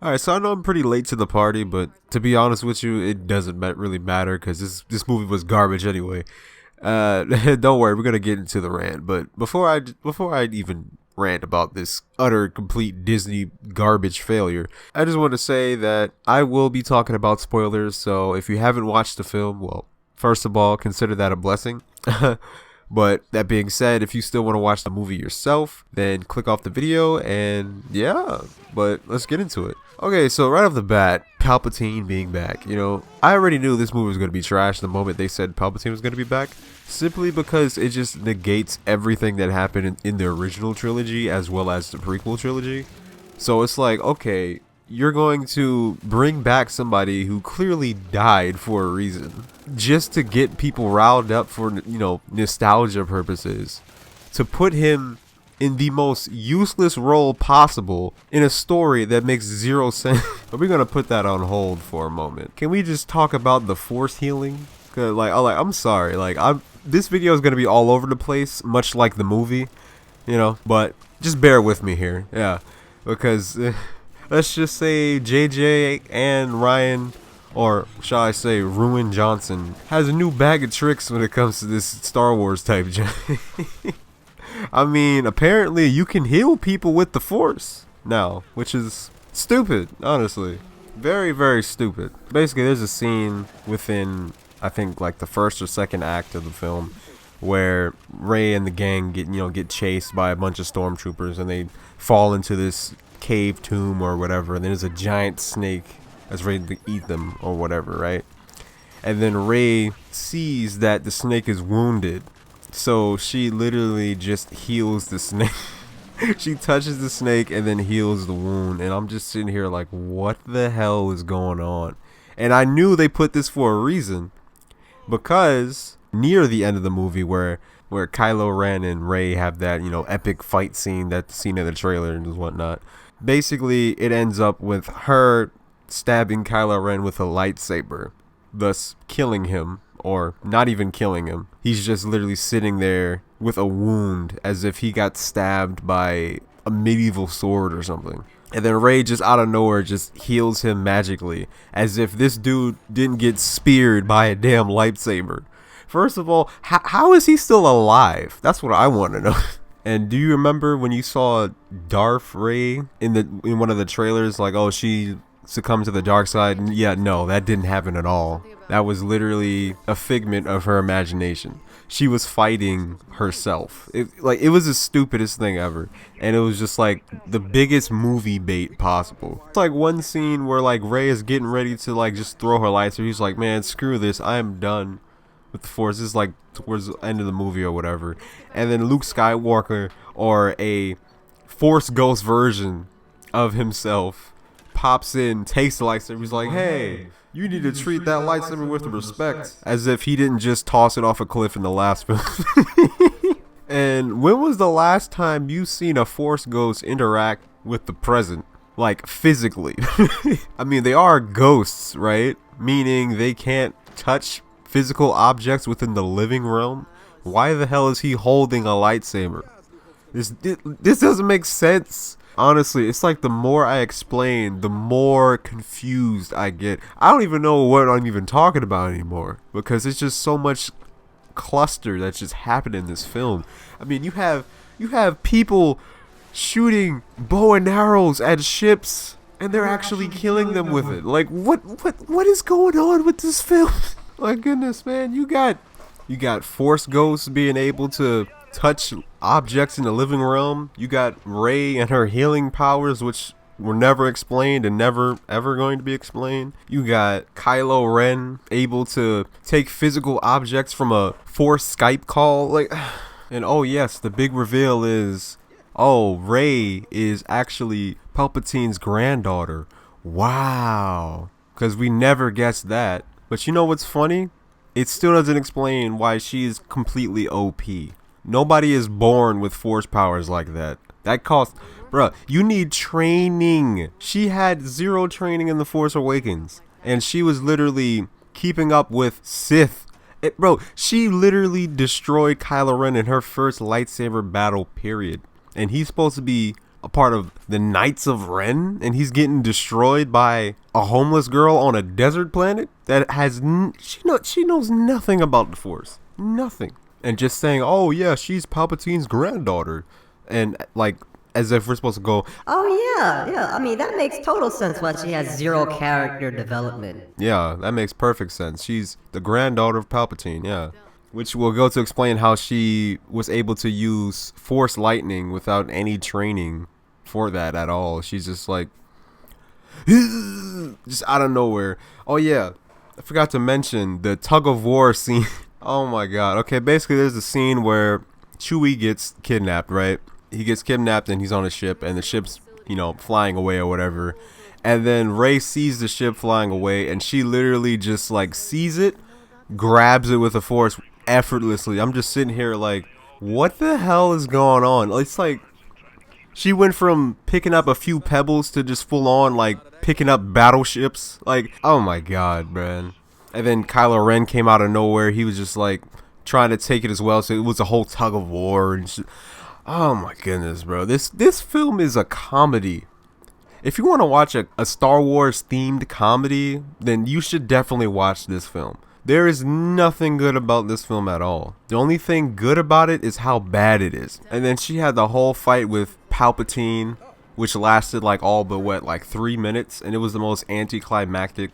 Alright, so I know I'm pretty late to the party, but to be honest with you, it doesn't really matter because this movie was garbage anyway. Don't worry, we're gonna get into the rant. But before I even rant about this utter complete Disney garbage failure, I just want to say that I will be talking about spoilers. So if you haven't watched the film, well, first of all, consider that a blessing. But that being said, if you still want to watch the movie yourself, then click off the video and yeah, but let's get into it. Okay, so right off the bat, Palpatine being back. I already knew this movie was going to be trash the moment they said Palpatine was going to be back, simply because it just negates everything that happened in the original trilogy as well as the prequel trilogy. So it's like, okay, you're going to bring back somebody who clearly died for a reason just to get people riled up for, nostalgia purposes, to put him in the most useless role possible in a story that makes zero sense. But we're gonna put that on hold for a moment. Can we just talk about the force healing? Cause I'm sorry, this video is gonna be all over the place, much like the movie, but just bear with me here, yeah, because let's just say JJ and Ryan, or shall I say Ruin Johnson, has a new bag of tricks when it comes to this Star Wars type I mean, apparently you can heal people with the Force now, which is stupid, honestly. Very, very stupid. Basically, there's a scene within, I think, like the first or second act of the film where Rey and the gang get chased by a bunch of stormtroopers and they fall into this cave tomb or whatever, and there's a giant snake that's ready to eat them or whatever, right? And then Rey sees that the snake is wounded, so she literally just heals the snake. She touches the snake and then heals the wound, and I'm just sitting here like, what the hell is going on? And I knew they put this for a reason, because near the end of the movie where Kylo Ren and Rey have that, epic fight scene, that scene in the trailer and whatnot, basically it ends up with her stabbing Kylo Ren with a lightsaber, thus killing him, or not even killing him. He's just literally sitting there with a wound as if he got stabbed by a medieval sword or something. And then Rey just out of nowhere just heals him magically, as if this dude didn't get speared by a damn lightsaber. First of all, how is he still alive? That's what I want to know. And do you remember when you saw Darth Rey in one of the trailers, like, oh, she succumbed to the dark side? Yeah, no, that didn't happen at all. That was literally a figment of her imagination. She was fighting herself. It was the stupidest thing ever, and it was just like the biggest movie bait possible. It's like one scene where like Rey is getting ready to like just throw her lightsaber. He's like, man, screw this, I am done with the Force. This is like towards the end of the movie or whatever, and then Luke Skywalker, or a Force Ghost version of himself, pops in, takes the lightsaber. He's like, hey, you need to treat that lightsaber with respect, as if he didn't just toss it off a cliff in the last film. And when was the last time you seen a Force Ghost interact with the present, like physically? I mean, they are ghosts, right? Meaning they can't touch physical objects within the living realm. Why the hell is he holding a lightsaber? This doesn't make sense. Honestly, it's like the more I explain, the more confused I get. I don't even know what I'm even talking about anymore, because it's just so much cluster that's just happened in this film. I mean, you have people shooting bow and arrows at ships, and they're actually killing them with it. Like, what is going on with this film? My goodness, man, you got Force Ghosts being able to touch objects in the living realm. You got Rey and her healing powers, which were never explained and never ever going to be explained. You got Kylo Ren able to take physical objects from a Force Skype call. Like, and oh yes, the big reveal is, oh, Rey is actually Palpatine's granddaughter. Wow. Because we never guessed that. But you know what's funny? It still doesn't explain why she is completely OP. Nobody is born with force powers like that. That costs, bruh, you need training. She had zero training in The Force Awakens, and she was literally keeping up with Sith. Bro, she literally destroyed Kylo Ren in her first lightsaber battle, period. And he's supposed to be a part of the Knights of Ren, and he's getting destroyed by a homeless girl on a desert planet that has she knows nothing about the Force, nothing, and just saying, oh yeah, she's Palpatine's granddaughter, and like as if we're supposed to go, oh yeah, I mean that makes total sense why she has zero character development. Yeah, that makes perfect sense. She's the granddaughter of Palpatine, yeah. Which will go to explain how she was able to use Force lightning without any training for that at all. She's just like, just out of nowhere. Oh yeah, I forgot to mention the tug of war scene. Oh my god. Okay, basically there's a scene where Chewie gets kidnapped, right? He gets kidnapped and he's on a ship, and the ship's, flying away or whatever. And then Rey sees the ship flying away, and she literally just like sees it, grabs it with the Force effortlessly. I'm just sitting here like, what the hell is going on? It's like she went from picking up a few pebbles to just full on like picking up battleships. Like, oh my god, man. And then Kylo Ren came out of nowhere. He was just like trying to take it as well, so it was a whole tug of war and shit. Oh my goodness, bro. This film is a comedy. If you want to watch a Star Wars themed comedy, then you should definitely watch this film. There is nothing good about this film at all. The only thing good about it is how bad it is. And then she had the whole fight with Palpatine, which lasted like all but what, like 3 minutes, and it was the most anticlimactic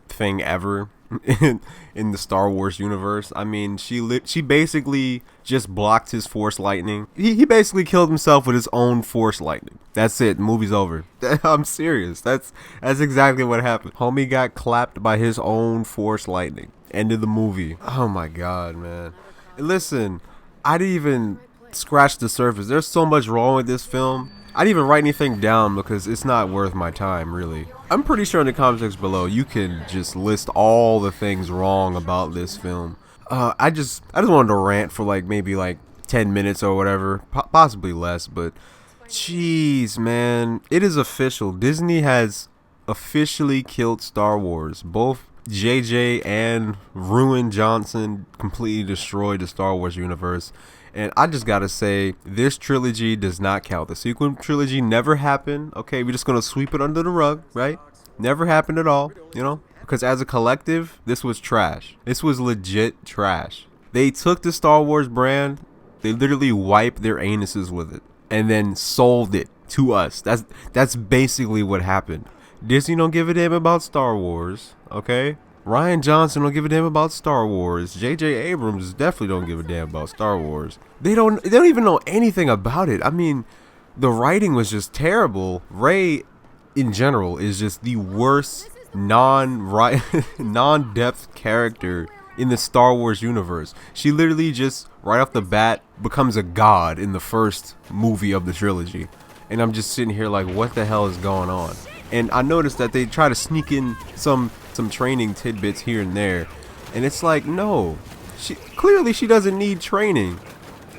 thing ever in the Star Wars universe. I mean, she basically just blocked his Force lightning. He basically killed himself with his own Force lightning. That's it. The movie's over. I'm serious. That's exactly what happened. Homie got clapped by his own Force lightning. End of the movie. Oh my god, man. And listen, I didn't even scratch the surface. There's so much wrong with this film. I didn't even write anything down because it's not worth my time, really. I'm pretty sure in the comment section below you can just list all the things wrong about this film. I just wanted to rant for like maybe like 10 minutes or whatever, possibly less, but jeez, man, it is official. Disney has officially killed Star Wars. Both JJ and Ruin Johnson completely destroyed the Star Wars universe. And I just gotta say, this trilogy does not count. The sequel trilogy never happened. Okay, we're just gonna sweep it under the rug, right? Never happened at all, Because as a collective, this was trash. This was legit trash. They took the Star Wars brand, they literally wiped their anuses with it, and then sold it to us. That's basically what happened. Disney don't give a damn about Star Wars, okay? Rian Johnson don't give a damn about Star Wars. J.J. Abrams definitely don't give a damn about Star Wars. They don't even know anything about it. I mean, the writing was just terrible. Rey, in general, is just the worst non-depth character in the Star Wars universe. She literally just, right off the bat, becomes a god in the first movie of the trilogy. And I'm just sitting here like, what the hell is going on? And I noticed that they try to sneak in some training tidbits here and there, and it's like, no, she doesn't need training.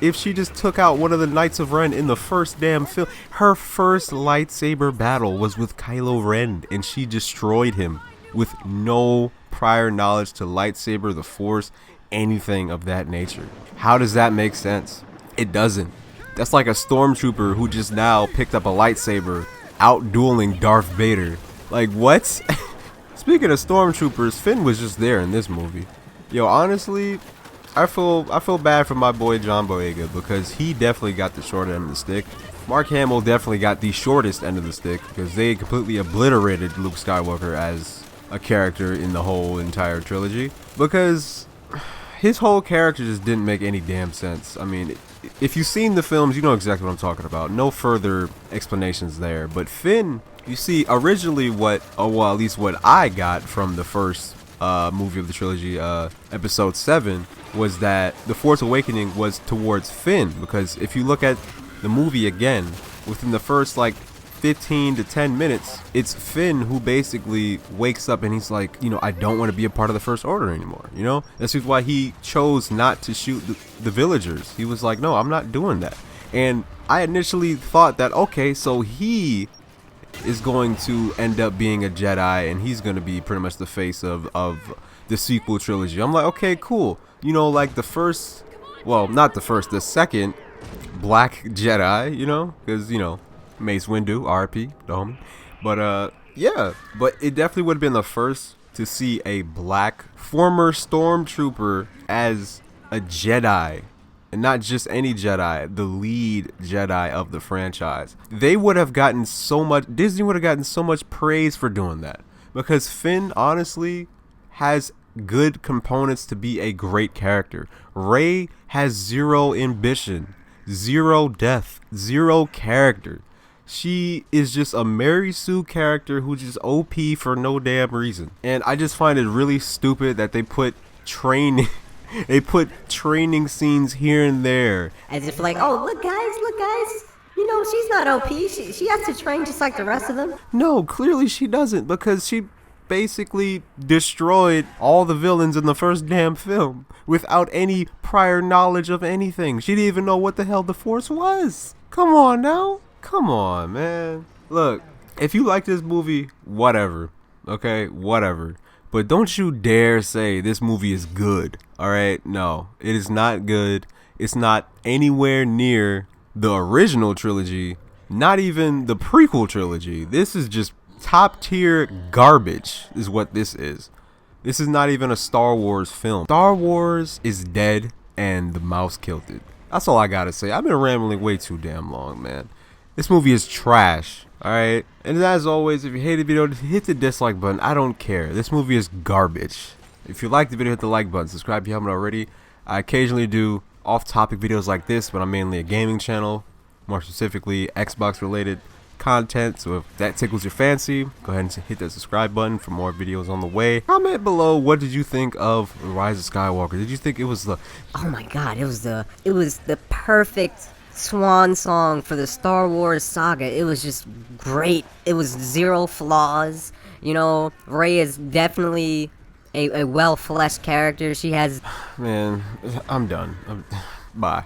If she just took out one of the Knights of Ren in the first damn film, her first lightsaber battle was with Kylo Ren, and she destroyed him with no prior knowledge to lightsaber, the Force, anything of that nature. How does that make sense? It doesn't. That's like a stormtrooper who just now picked up a lightsaber out dueling Darth Vader. Like, what? Speaking of stormtroopers, Finn was just there in this movie. Yo, honestly, I feel bad for my boy John Boyega because he definitely got the short end of the stick. Mark Hamill definitely got the shortest end of the stick because they completely obliterated Luke Skywalker as a character in the whole entire trilogy, because his whole character just didn't make any damn sense. I mean, if you've seen the films, you know exactly what I'm talking about. No further explanations there. But Finn, you see, originally at least what I got from the first movie of the trilogy, episode 7, was that the Force Awakening was towards Finn, because if you look at the movie again, within the first like 15 to 10 minutes, it's Finn who basically wakes up and he's like, I don't want to be a part of the First Order anymore. That's just why he chose not to shoot the villagers. He was like, no, I'm not doing that. And I initially thought that, okay, so he is going to end up being a Jedi and he's going to be pretty much the face of the sequel trilogy. I'm like, okay, cool. Like the first, well, not the first, the second Black Jedi, because, Mace Windu, R.I.P. the homie. But yeah, but it definitely would have been the first to see a black former stormtrooper as a Jedi. And not just any Jedi, the lead Jedi of the franchise. They would have gotten so much, Disney would have gotten so much praise for doing that. Because Finn, honestly, has good components to be a great character. Rey has zero ambition, zero depth, zero character. She is just a Mary Sue character who's just OP for no damn reason. And I just find it really stupid that they put training scenes here and there. As if like, oh, look guys, you know, she's not OP. She has to train just like the rest of them. No, clearly she doesn't, because she basically destroyed all the villains in the first damn film without any prior knowledge of anything. She didn't even know what the hell the Force was. Come on now. Come on, man. Look, if you like this movie, whatever. Okay, whatever. But don't you dare say this movie is good. Alright? No, it is not good. It's not anywhere near the original trilogy. Not even the prequel trilogy. This is just top tier garbage is what this is. This is not even a Star Wars film. Star Wars is dead and the mouse killed it. That's all I gotta say. I've been rambling way too damn long, man. This movie is trash. Alright, and as always, if you hate the video, hit the dislike button. I don't care. This movie is garbage. If you like the video, hit the like button. Subscribe if you haven't already. I occasionally do off-topic videos like this, but I'm mainly a gaming channel, more specifically Xbox-related content. So if that tickles your fancy, go ahead and hit that subscribe button for more videos on the way. Comment below, what did you think of Rise of Skywalker? Did you think it was the... Oh my god, it was the perfect swan song for the Star Wars saga. It was just great. It was zero flaws. You know, Rey is definitely a well-fleshed character. She has... Man, I'm done. Bye.